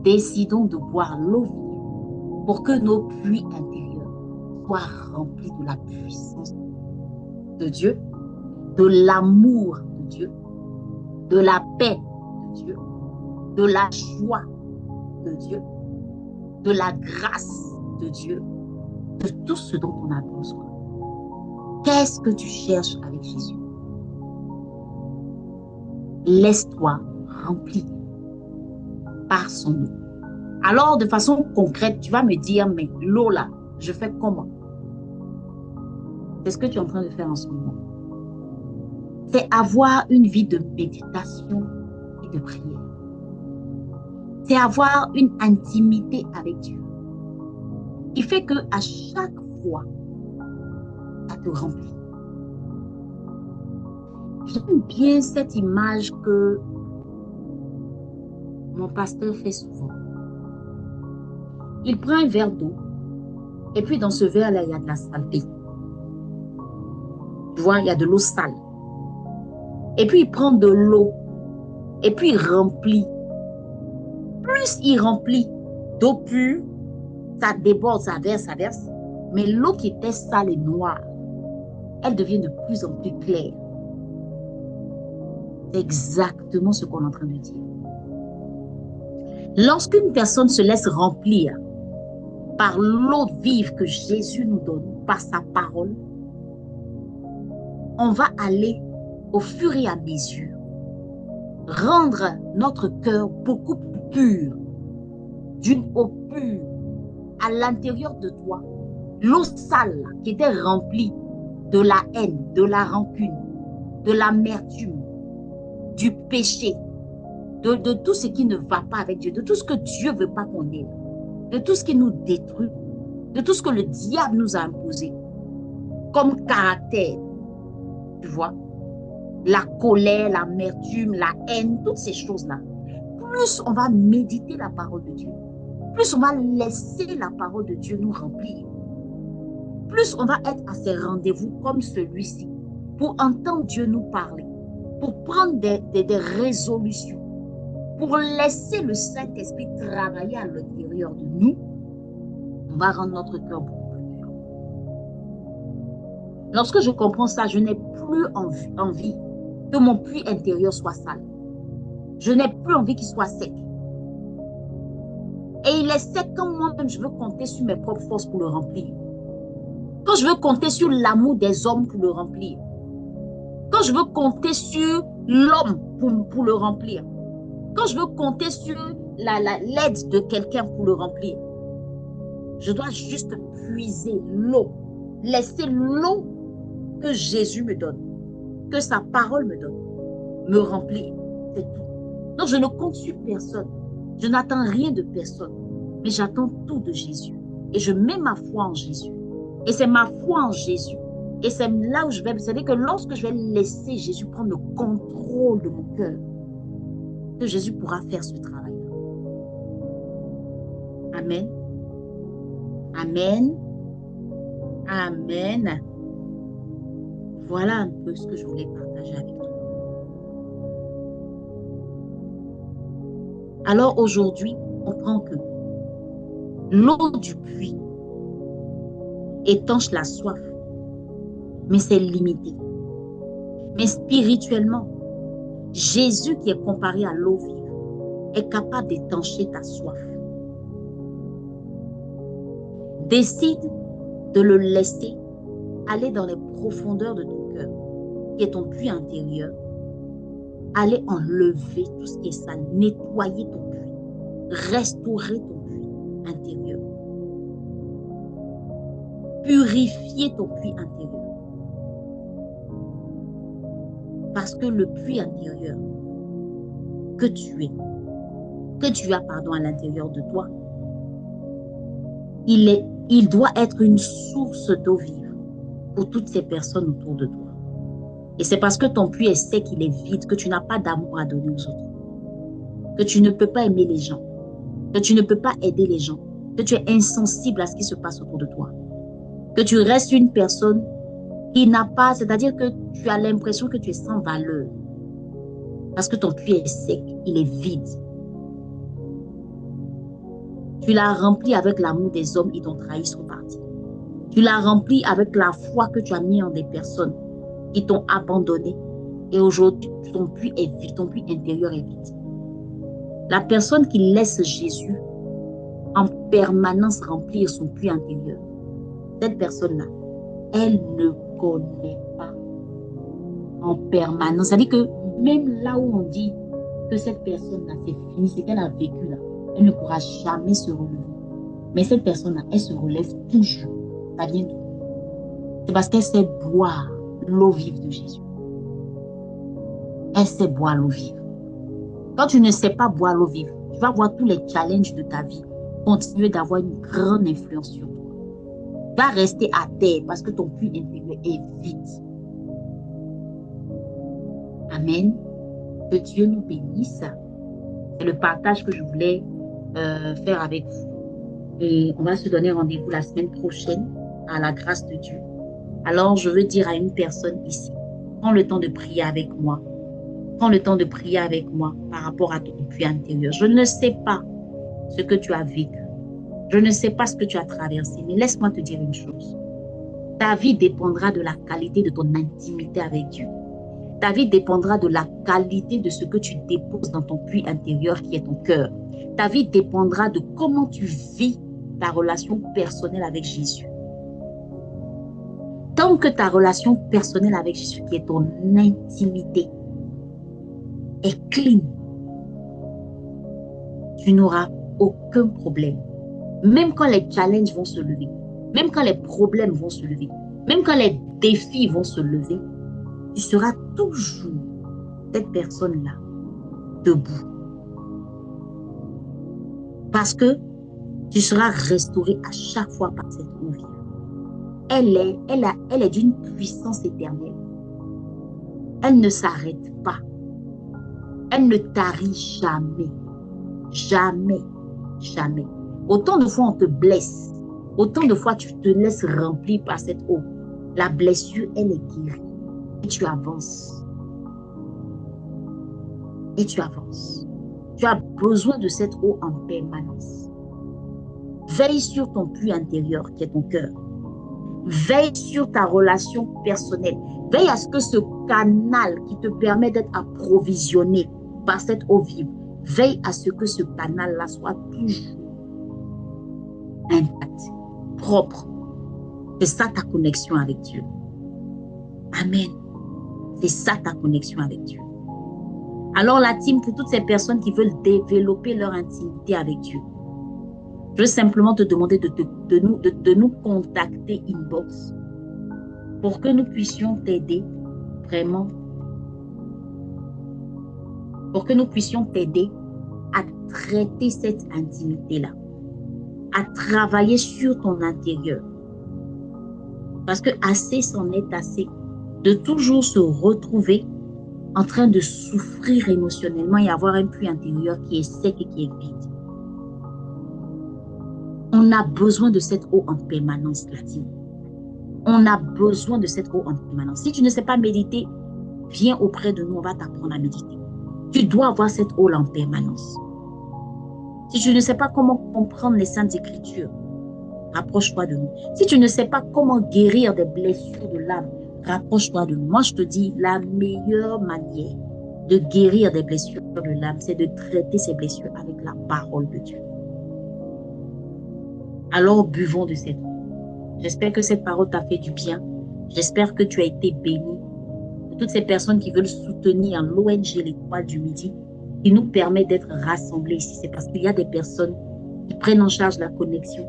Décidons de boire l'eau vive pour que nos puits intérieurs soient remplis de la puissance de Dieu, de l'amour de Dieu, de la paix de Dieu, de la joie de Dieu, de la grâce de Dieu, de tout ce dont on a besoin. Qu'est-ce que tu cherches avec Jésus? Laisse-toi remplir par son eau. Alors, de façon concrète, tu vas me dire, mais l'eau là, je fais comment? C'est ce que tu es en train de faire en ce moment. C'est avoir une vie de méditation et de prière. C'est avoir une intimité avec Dieu. Il fait que à chaque fois, ça te remplit. J'aime bien cette image que mon pasteur fait souvent. Il prend un verre d'eau et puis dans ce verre-là, il y a de la saleté. Tu vois, il y a de l'eau sale. Et puis il prend de l'eau et puis il remplit. Plus il remplit d'eau pure, ça déborde, ça verse. Mais l'eau qui était sale et noire, elle devient de plus en plus claire. C'est exactement ce qu'on est en train de dire. Lorsqu'une personne se laisse remplir par l'eau vive que Jésus nous donne, par sa parole, on va aller au fur et à mesure rendre notre cœur beaucoup plus pur, d'une eau pure à l'intérieur de toi. L'eau sale qui était remplie de la haine, de la rancune, de l'amertume, du péché, de tout ce qui ne va pas avec Dieu, de tout ce que Dieu ne veut pas qu'on ait, de tout ce qui nous détruit, de tout ce que le diable nous a imposé comme caractère, tu vois, la colère, l'amertume, la haine, toutes ces choses-là. Plus on va méditer la parole de Dieu, plus on va laisser la parole de Dieu nous remplir, plus on va être à ces rendez-vous comme celui-ci pour entendre Dieu nous parler, pour prendre des résolutions, pour laisser le Saint-Esprit travailler à l'intérieur de nous, on va rendre notre cœur beaucoup plus pur. Lorsque je comprends ça, je n'ai plus envie que mon puits intérieur soit sale. Je n'ai plus envie qu'il soit sec. Et il est sec quand moi-même je veux compter sur mes propres forces pour le remplir. Quand je veux compter sur l'amour des hommes pour le remplir. Quand je veux compter sur l'homme pour le remplir. Quand je veux compter sur l'aide de quelqu'un pour le remplir. Je dois juste puiser l'eau. Laisser l'eau que Jésus me donne. Que sa parole me donne. Me remplir. C'est tout. Donc je ne compte sur personne. Je n'attends rien de personne. Mais j'attends tout de Jésus. Et je mets ma foi en Jésus. Et c'est ma foi en Jésus. Et c'est là où je vais. Vous savez que lorsque je vais laisser Jésus prendre le contrôle de mon cœur, que Jésus pourra faire ce travail-là. Amen. Amen. Amen. Voilà un peu ce que je voulais partager avec toi. Alors aujourd'hui, on comprend que l'eau du puits étanche la soif, mais c'est limité. Mais spirituellement, Jésus qui est comparé à l'eau vive est capable d'étancher ta soif. Décide de le laisser aller dans les profondeurs de ton cœur, qui est ton puits intérieur. Aller enlever tout ce qui est sale, nettoyer ton puits, restaurer ton puits intérieur, purifier ton puits intérieur. Parce que le puits intérieur que tu as à l'intérieur de toi, il doit être une source d'eau vive pour toutes ces personnes autour de toi. Et c'est parce que ton puits est sec, il est vide, que tu n'as pas d'amour à donner aux autres. Que tu ne peux pas aimer les gens. Que tu ne peux pas aider les gens. Que tu es insensible à ce qui se passe autour de toi. Que tu restes une personne qui n'a pas, c'est-à-dire que tu as l'impression que tu es sans valeur. Parce que ton puits est sec, il est vide. Tu l'as rempli avec l'amour des hommes, ils t'ont trahi, sont partis. Tu l'as rempli avec la foi que tu as mis en des personnes qui t'ont abandonné. Et aujourd'hui, ton puits est vide, ton puits intérieur est vide. La personne qui laisse Jésus en permanence remplir son puits intérieur, cette personne-là, elle ne connaît pas en permanence. C'est-à-dire que même là où on dit que cette personne-là, c'est fini, c'est qu'elle a vécu là, elle ne pourra jamais se relever. Mais cette personne-là, elle se relève toujours. Ça vient d'où? C'est parce qu'elle sait boire l'eau vive de Jésus. Elle sait boire l'eau vive. Quand tu ne sais pas boire l'eau vive, tu vas voir tous les challenges de ta vie continuer d'avoir une grande influence sur toi. Tu vas rester à terre parce que ton puits intérieur est vide. Amen. Que Dieu nous bénisse. C'est le partage que je voulais faire avec vous. Et on va se donner rendez-vous la semaine prochaine à la grâce de Dieu. Alors, je veux dire à une personne ici, prends le temps de prier avec moi. Prends le temps de prier avec moi par rapport à ton puits intérieur. Je ne sais pas ce que tu as vécu. Je ne sais pas ce que tu as traversé, mais laisse-moi te dire une chose. Ta vie dépendra de la qualité de ton intimité avec Dieu. Ta vie dépendra de la qualité de ce que tu déposes dans ton puits intérieur qui est ton cœur. Ta vie dépendra de comment tu vis ta relation personnelle avec Jésus. Tant que ta relation personnelle avec Jésus, qui est ton intimité, est clean, tu n'auras aucun problème. Même quand les challenges vont se lever, même quand les problèmes vont se lever, même quand les défis vont se lever, tu seras toujours cette personne-là debout. Parce que tu seras restauré à chaque fois par cette eau vive. Elle est d'une puissance éternelle. Elle ne s'arrête pas. Elle ne tarit jamais. Jamais. Jamais. Autant de fois on te blesse, autant de fois tu te laisses remplir par cette eau. La blessure, elle est guérie. Et tu avances. Et tu avances. Tu as besoin de cette eau en permanence. Veille sur ton puits intérieur qui est ton cœur. Veille sur ta relation personnelle. Veille à ce que ce canal qui te permet d'être approvisionné par cette eau vive, veille à ce que ce canal-là soit toujours intact, propre. C'est ça ta connexion avec Dieu. Amen. C'est ça ta connexion avec Dieu. Alors la team, pour toutes ces personnes qui veulent développer leur intimité avec Dieu, je veux simplement te demander de nous contacter inbox pour que nous puissions t'aider vraiment, pour que nous puissions t'aider à traiter cette intimité-là, à travailler sur ton intérieur. Parce que assez c'en est assez de toujours se retrouver en train de souffrir émotionnellement et avoir un puits intérieur qui est sec et qui est vide. On a besoin de cette eau en permanence, Latine. On a besoin de cette eau en permanence. Si tu ne sais pas méditer, viens auprès de nous, on va t'apprendre à méditer. Tu dois avoir cette eau-là en permanence. Si tu ne sais pas comment comprendre les Saintes Écritures, rapproche-toi de nous. Si tu ne sais pas comment guérir des blessures de l'âme, rapproche-toi de nous. Moi, je te dis, la meilleure manière de guérir des blessures de l'âme, c'est de traiter ces blessures avec la parole de Dieu. Alors, buvons de cette eau. J'espère que cette parole t'a fait du bien. J'espère que tu as été béni. Pour toutes ces personnes qui veulent soutenir l'ONG L'Étoile du Midi, qui nous permet d'être rassemblés ici, c'est parce qu'il y a des personnes qui prennent en charge la connexion.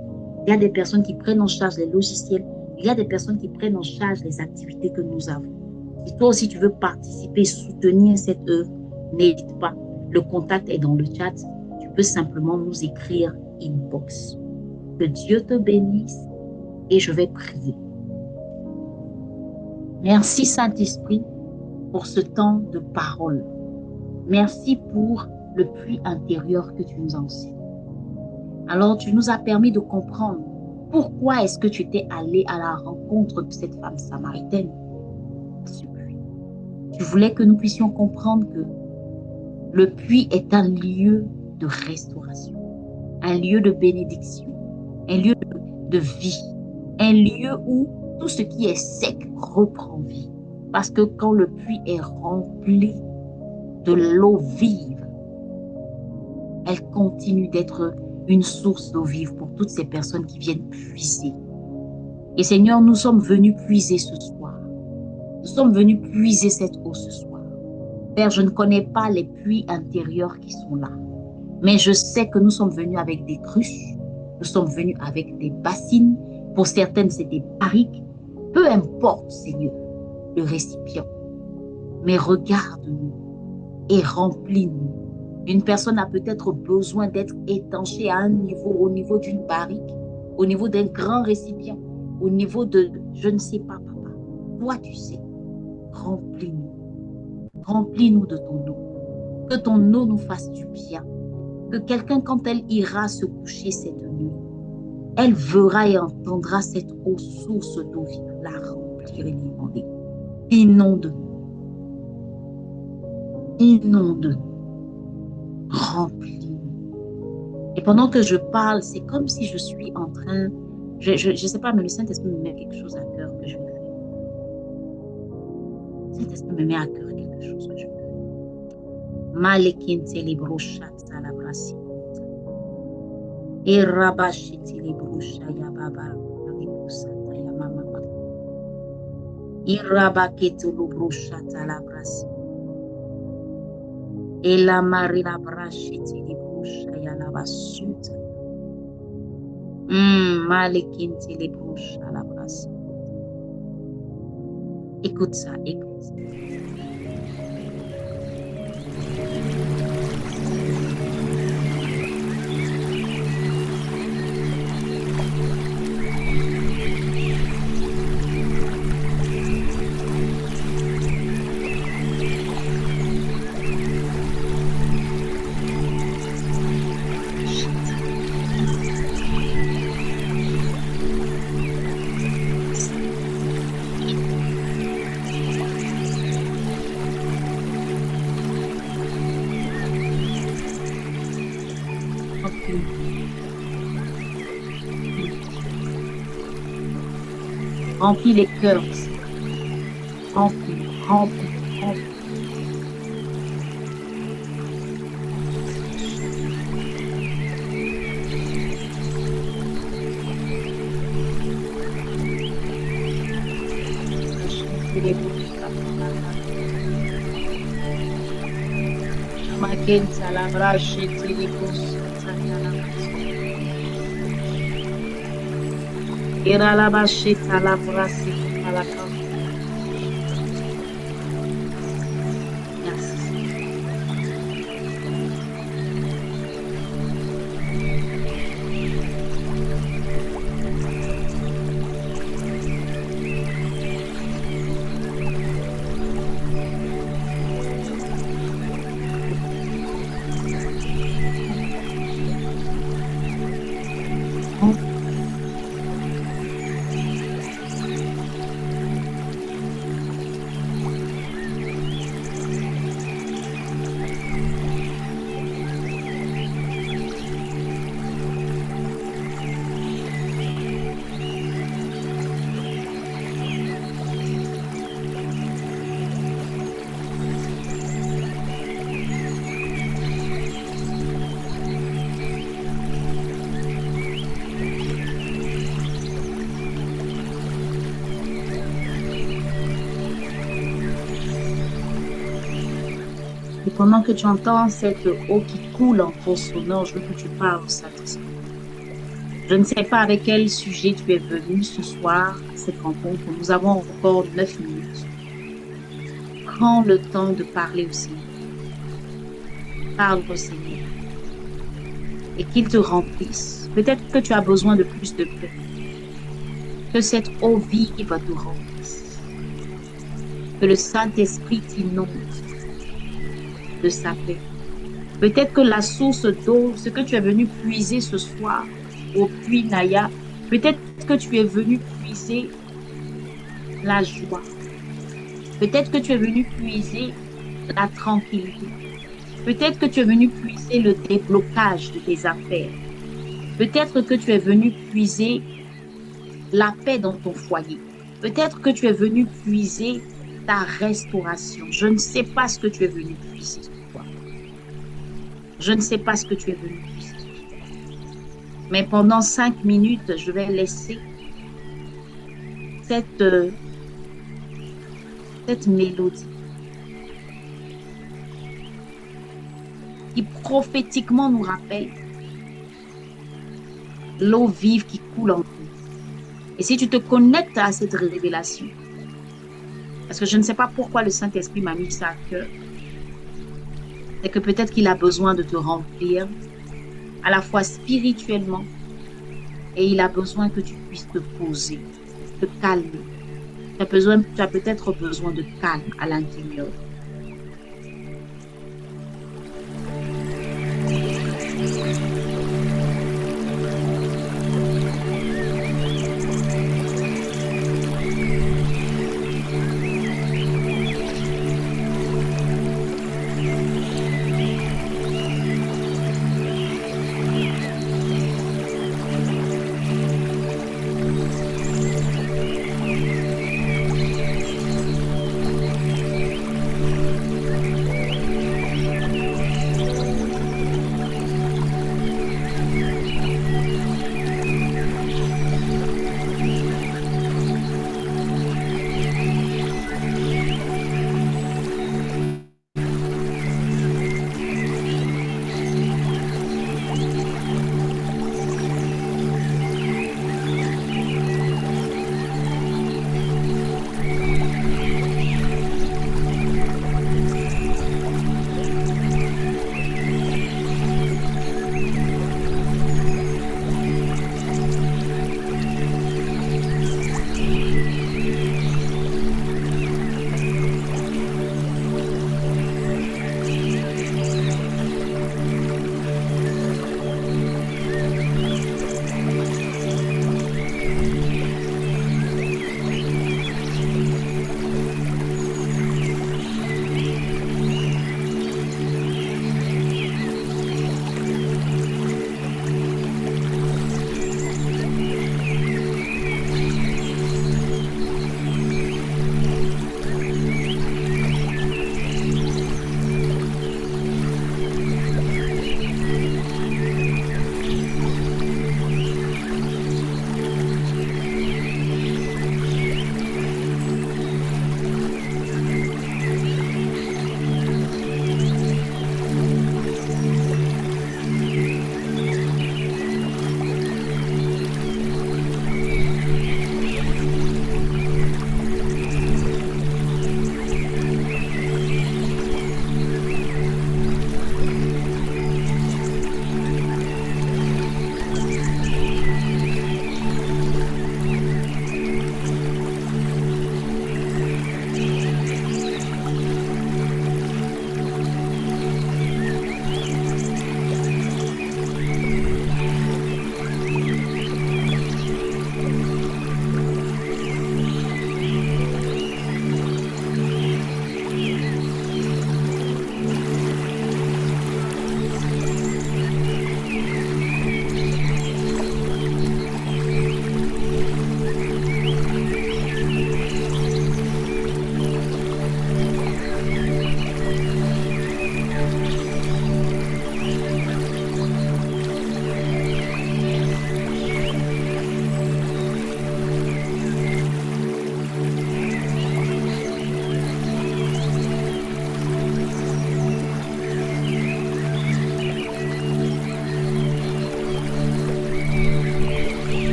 Il y a des personnes qui prennent en charge les logiciels. Il y a des personnes qui prennent en charge les activités que nous avons. Si toi aussi tu veux participer, soutenir cette œuvre, n'hésite pas. Le contact est dans le chat. Tu peux simplement nous écrire inbox. Que Dieu te bénisse et je vais prier. Merci Saint-Esprit pour ce temps de parole. Merci pour le puits intérieur que tu nous enseignes. Alors tu nous as permis de comprendre pourquoi est-ce que tu étais allé à la rencontre de cette femme samaritaine. Tu voulais que nous puissions comprendre que Le puits est un lieu de restauration, un lieu de bénédiction, un lieu de vie, un lieu où tout ce qui est sec reprend vie. Parce que quand le puits est rempli de l'eau vive, elle continue d'être une source d'eau vive pour toutes ces personnes qui viennent puiser. Et Seigneur, nous sommes venus puiser ce soir. Nous sommes venus puiser cette eau ce soir. Père, je ne connais pas les puits intérieurs qui sont là, mais je sais que nous sommes venus avec des cruches, nous sommes venus avec des bassines, pour certaines c'est des barriques, peu importe Seigneur, le récipient. Mais regarde-nous et remplis-nous. Une personne a peut-être besoin d'être étanchée à un niveau, au niveau d'une barrique, au niveau d'un grand récipient, au niveau de, je ne sais pas, papa. Toi, tu sais. Remplis-nous. Remplis-nous de ton eau. Que ton eau nous fasse du bien. Que quelqu'un, quand elle ira se coucher cette nuit, elle verra et entendra cette eau, source d'eau vive, la remplir et l'inonder. Inonde-nous. Inonde-nous. Remplis-nous. Et pendant que je parle, c'est comme si je suis en train, je ne sais pas, mais le Saint-Esprit me met quelque chose à cœur que je veux faire. Le Saint-Esprit me met à cœur quelque chose que je veux faire. Malekin telebrocha talabrasi. Et rabashi telebrocha ya baba ribusa ya mama. Et rabaketu lobrocha talabrasi. Et la marina brashi telebrocha ya la basuta. Malekin telebrocha la brasi. Écoute ça, écoute. Remplis les cœurs. Remplis, remplis, remplis. Era la bacheta la brasi à la carte. Merci. Et pendant que tu entends cette eau qui coule en ton sonore, je veux que tu parles au Saint-Esprit. Je ne sais pas avec quel sujet tu es venu ce soir à cette rencontre. Nous avons encore 9 minutes. Prends le temps de parler au Seigneur. Parle au Seigneur. Et qu'il te remplisse. Peut-être que tu as besoin de plus de paix. Que cette eau vive te remplisse. Que le Saint-Esprit t'inonde de sa paix. Peut-être que la source d'eau, ce que tu es venu puiser ce soir au puits Naya, peut-être que tu es venu puiser la joie. Peut-être que tu es venu puiser la tranquillité. Peut-être que tu es venu puiser le déblocage de tes affaires. Peut-être que tu es venu puiser la paix dans ton foyer. Peut-être que tu es venu puiser ta restauration. Je ne sais pas ce que tu es venu puiser ce soir. Je ne sais pas ce que tu es venu puiser ce soir. Mais pendant 5 minutes, je vais laisser cette, cette mélodie qui prophétiquement nous rappelle l'eau vive qui coule en nous. Et si tu te connectes à cette révélation, parce que je ne sais pas pourquoi le Saint-Esprit m'a mis ça à cœur, c'est que peut-être qu'il a besoin de te remplir à la fois spirituellement et il a besoin que tu puisses te poser, te calmer. Tu as peut-être besoin de calme à l'intérieur.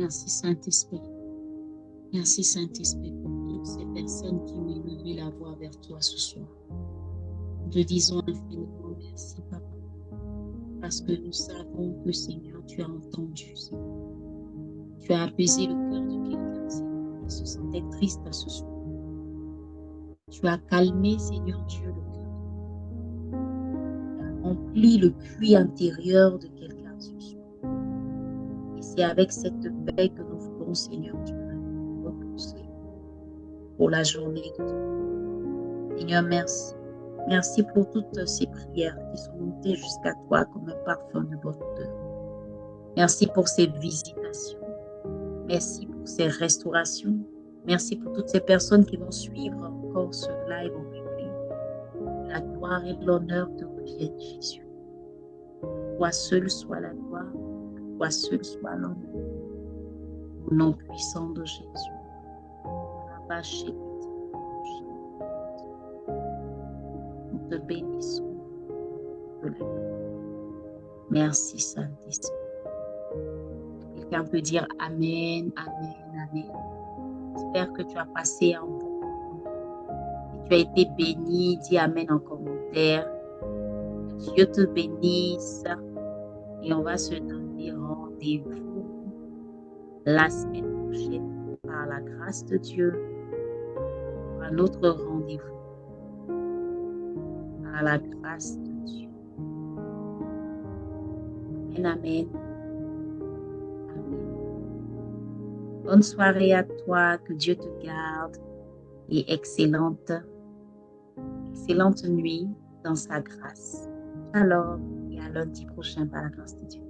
Merci Saint-Esprit. Merci Saint-Esprit pour toutes ces personnes qui ont élevé la voix vers toi ce soir. Nous te disons infiniment merci, Papa, parce que nous savons que, Seigneur, tu as entendu, Seigneur. Tu as apaisé le cœur de quelqu'un, Seigneur, qui se sentait triste à ce soir. Tu as calmé, Seigneur Dieu, le cœur. Tu as rempli le puits intérieur de quelqu'un ce soir. Et c'est avec cette paix que nous voulons, Seigneur Dieu, repousser pour la journée de demain. Seigneur, merci. Merci pour toutes ces prières qui sont montées jusqu'à toi comme un parfum de bonne odeur. Merci pour ces visitations. Merci pour ces restaurations. Merci pour toutes ces personnes qui vont suivre encore ce live en replay. La gloire et l'honneur te reviennent, Jésus. Toi seul soit la gloire, toi seul soit l'honneur. Au nom puissant de Jésus. Nous te bénissons de la gloire. Merci, Saint-Esprit. Quelqu'un peut dire Amen, Amen, Amen. J'espère que tu as passé un bon moment. Si tu as été béni, dis Amen en commentaire. Que Dieu te bénisse. Et on va se donner rendez-vous la semaine prochaine par la grâce de Dieu pour un autre rendez-vous. Par la grâce de Dieu. Amen, Amen. Bonne soirée à toi, que Dieu te garde et excellente nuit dans sa grâce. Shalom et à lundi prochain par la grâce de Dieu.